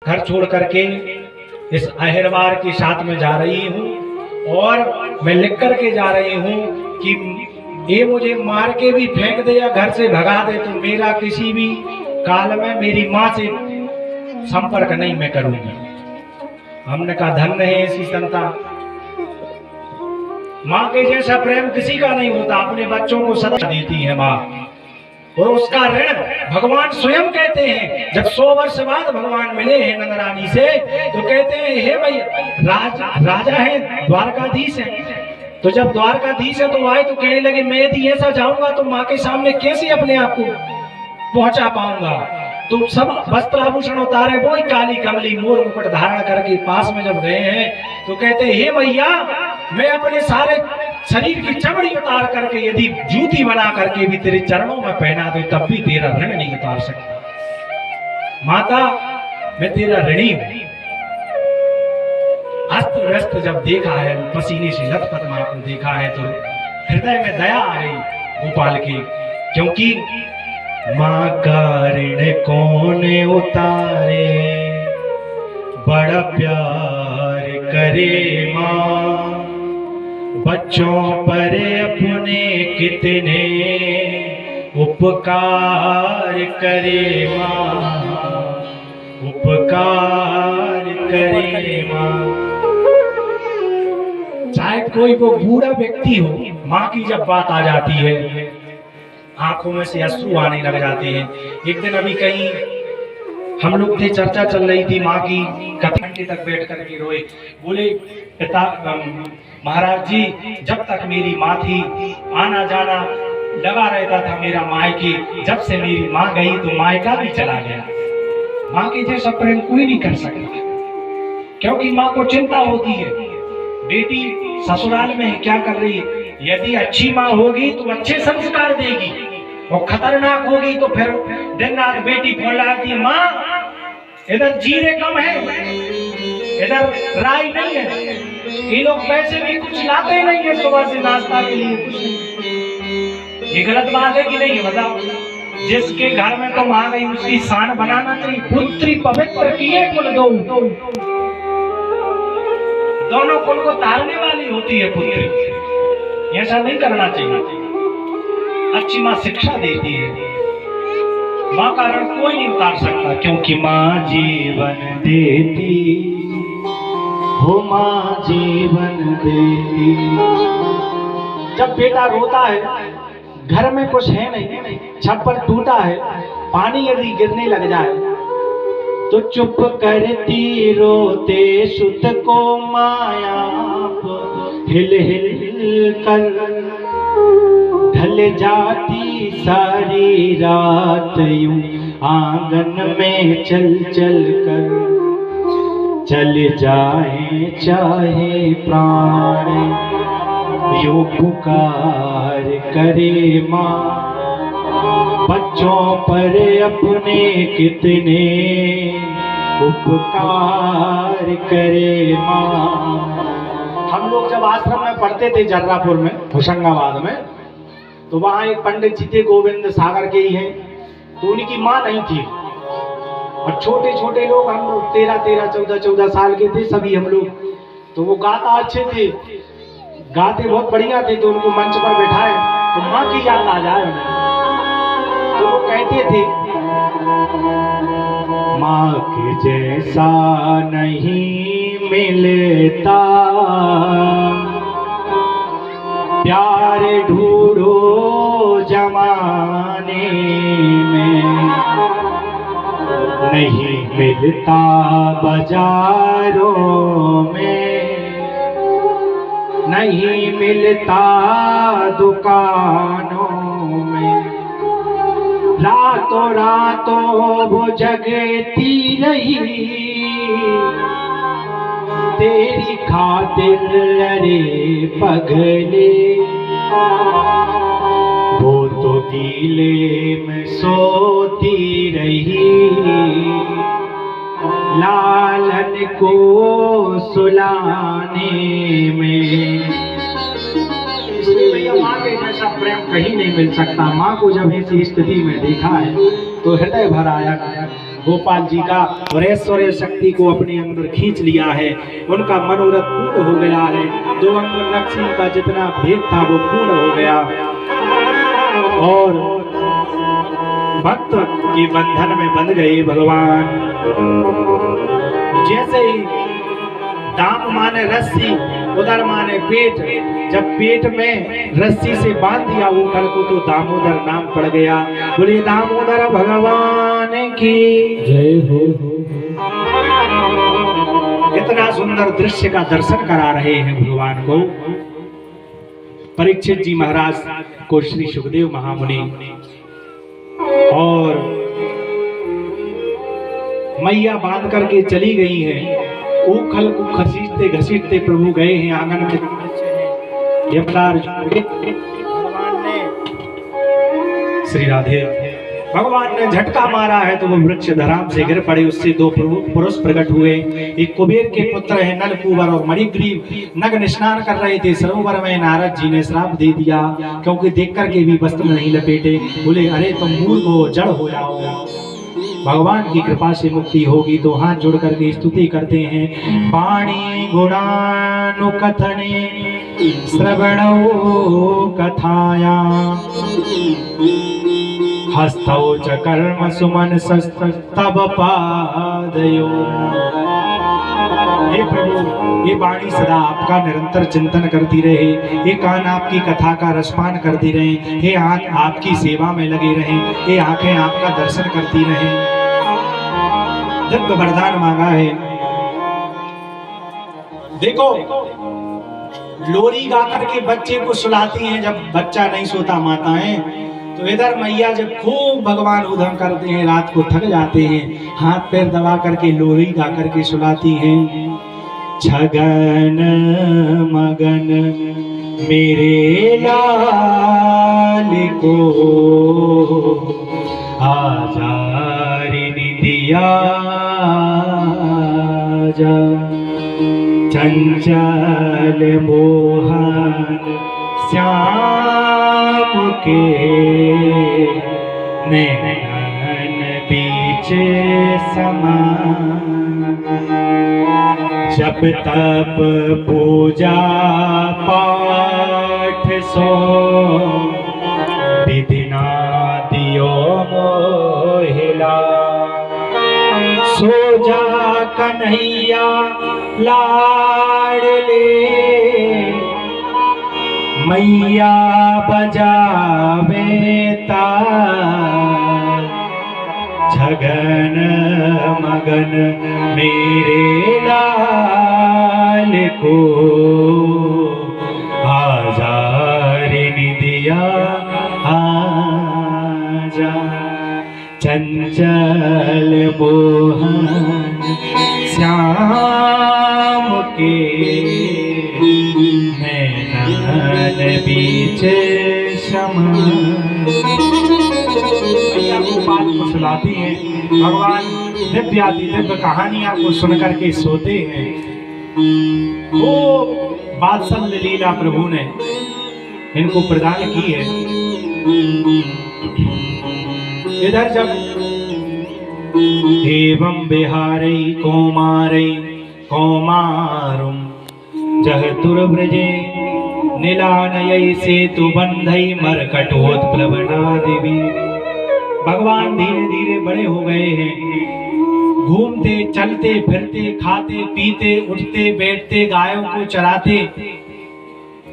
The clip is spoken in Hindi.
घर छोड़ करके इस अहिरवार के साथ में जा रही हूँ और मैं लिख करके जा रही हूँ कि ये मुझे मार के भी फेंक दे या घर से भगा दे तो मेरा किसी भी काल में मेरी माँ से संपर्क नहीं मैं करूंगी। हमने कहा धन्य है ऐसी संतान। माँ के जैसा प्रेम किसी का नहीं होता, अपने बच्चों को सदा देती है माँ, और उसका ऋण भगवान स्वयं कहते हैं। जब 100 वर्ष बाद भगवान मिले हैं नंदरानी से तो कहते हैं हे भाई राजा है, द्वारकाधीश है। तो जब द्वारकाधीश है तो आए तो कहने लगे मैं यदि ऐसा जाऊंगा तो माँ के सामने कैसे अपने आप को पहुंचा पाऊंगा। तो सब वस्त्र आभूषण उतारे, वो काली कमली मोर मुकुट धारण करके पास में जब गए हैं तो कहते हे भैया मैं अपने सारे शरीर की चमड़ी उतार करके यदि जूती बना करके भी तेरे चरणों में पहना दे तब भी तेरा ऋण नहीं उतार सकता। माता मैं तेरा ऋणी हूं। अस्त व्यस्त जब देखा है, पसीने से लथपथ मां को देखा है तो हृदय में दया आ गई गोपाल की, क्योंकि मां का ऋण कौन उतारे, बड़ा प्यार करे मां, बच्चों पर अपने कितने उपकार करे मां, उपकार करे मां। चाहे कोई वो बूढ़ा व्यक्ति हो, माँ की जब बात आ जाती है आंखों में से अश्रु आने लग जाते हैं। एक दिन अभी कहीं हम लोग थे, चर्चा चल रही थी माँ की, घंटे तक बैठ करके रोए। बोले पिता महाराज जी जब तक मेरी माँ थी आना जाना लगा रहता था मेरा मायके, जब से मेरी माँ गई तो मायका भी चला गया। माँ के जैसा प्रेम कोई नहीं कर सकता, क्योंकि माँ को चिंता होती है बेटी ससुराल में है क्या कर रही है। यदि अच्छी माँ होगी तो अच्छे संस्कार देगी, और खतरनाक होगी तो फिर दिन रात बेटी फोन लगाती है माँ इधर जीरे कम है, इधर राई नहीं है, ये लोग पैसे भी कुछ लाते नहीं है सुबह से नाश्ता के लिए कुछ नहीं। ये गलत बात है कि नहीं है बताओ। जिसके घर में तुम आ गई उसकी शान बनाना चाहिए। पुत्री पवित्र किए कुल दो, दोनों कुल को तारने वाली होती है पुत्री, ऐसा नहीं करना चाहिए। अच्छी माँ शिक्षा देती है, माँ का ऋण कोई नहीं उतार सकता, क्योंकि माँ जीवन देती हो, माँ जीवन देती। जब बेटा रोता है, घर में कुछ है नहीं, छप्पर टूटा है, पानी यदि गिरने लग जाए तो चुप करती रोते सुत को माया, हिल हिल कर ढल जाती सारी रात यूं आंगन में चल चल कर, चल जाए चाहे प्राण यूं पुकार करे माँ, बच्चों पर अपने कितने उपकार करे माँ। हम लोग जब आश्रम में पढ़ते थे जर्रापुर में, होशंगाबाद में, तो वहाँ एक पंडित जी थे गोविंद सागर के ही हैं, तो उनकी माँ नहीं थी, और छोटे छोटे लोग हम लोग 13-13, 14-14 साल के थे सभी हम लोग। तो वो गाता अच्छे थे, गाते बहुत बढ़िया थे, तो उनको मंच पर बैठाए तो माँ की याद आ जाए उन्हें। तो वो कहते थे माँ के जैसा नहीं मिलता, प्यार ढूंढो जमाने में, नहीं मिलता बाजारों में, नहीं मिलता दुकानों में, रातों रातों वो जगती रही तेरी खातिर अरे पगले, वो तो गीले में सोती रही लालन को सुलाने में। इसलिए माँ के जैसा प्रेम कहीं नहीं मिल सकता। माँ को जब ऐसी स्थिति में देखा है तो हृदय भर आया, गोपाल जी का और ऐश्वर्य शक्ति को अपने अंदर खींच लिया है। उनका मनोरथ पूर्ण हो गया है। 2 अंग लक्ष्मी का जितना भेद था वो पूर्ण हो गया और भक्त के बंधन में बंध गए भगवान। जैसे ही दाम माने रस्सी, उदर माने पेट, जब पेट में रस्सी से बांध दिया उखल को तो दामोदर नाम पड़ गया। बोले दामोदर भगवान की जय हो। इतना सुंदर दृश्य का दर्शन करा रहे हैं भगवान को। परीक्षित जी महाराज को श्री सुखदेव महामुनि और मैया बांध करके चली गई है। उखल को घसीटते घसीटते प्रभु गए हैं आंगन में। भगवान ने श्री राधे भगवान ने झटका मारा है तो वो वृक्ष धराम से गिर पड़े। उससे 2 पुरुष प्रकट हुए। एक कुबेर के पुत्र है नलकूबर और मणिग्रीव नग्न स्नान कर रहे थे सरोवर में। नारद जी ने श्राप दे दिया क्योंकि देख करके भी वस्त्र नहीं लपेटे। बोले अरे तुम मूर्ख हो, जड़ हो जाओगे, भगवान की कृपा से मुक्ति होगी। तो हाथ जोड़ करके स्तुति करते हैं। वाणी गुणानुकथने श्रवणो कथाया हस्तौ च कर्म सुमन तब पादयो। हे प्रभु, ये वाणी सदा आपका निरंतर चिंतन करती रहे। ये कान आपकी कथा का रसपान करती रहे। हे हाथ आपकी सेवा में लगे रहे। ये आंखें आपका दर्शन करती रहे। दिव्य वरदान मांगा है। देखो लोरी गा करके बच्चे को सुलाती हैं जब बच्चा नहीं सोता माताएं। तो इधर मैया जब खूब भगवान उधम करते हैं, रात को थक जाते हैं, हाथ पैर दबा करके लोरी गा करके सुलाती हैं। छगन मगन मेरे लाल को आजारी निदिया जा। चंचल मोहन श्याम के नैन बीच समान। जब तप पूजा पाठ सो विधिना दियो मोहिला। सो जा कन्हैया लाडले मैया बजावे ताल। छगन मगन मेरे लाल को आजारिनी दिया आजा। चंचल मोहन श्याम के नैन बीच समान को सुलाती हैं। भगवान दिव्याति दिव्य कहानियां को सुन करके सोते हैं। वो वात्सल्य लीला प्रभु ने इनको प्रदान की है। इधर जब एवं बिहारी कौमारी कौमारुम जह दुर्व्रजे नीलानय सेतु बंधई मरकटोत्प्लवना देवी। भगवान धीरे धीरे बड़े हो गए हैं। घूमते चलते फिरते खाते पीते उठते बैठते गायों को चराते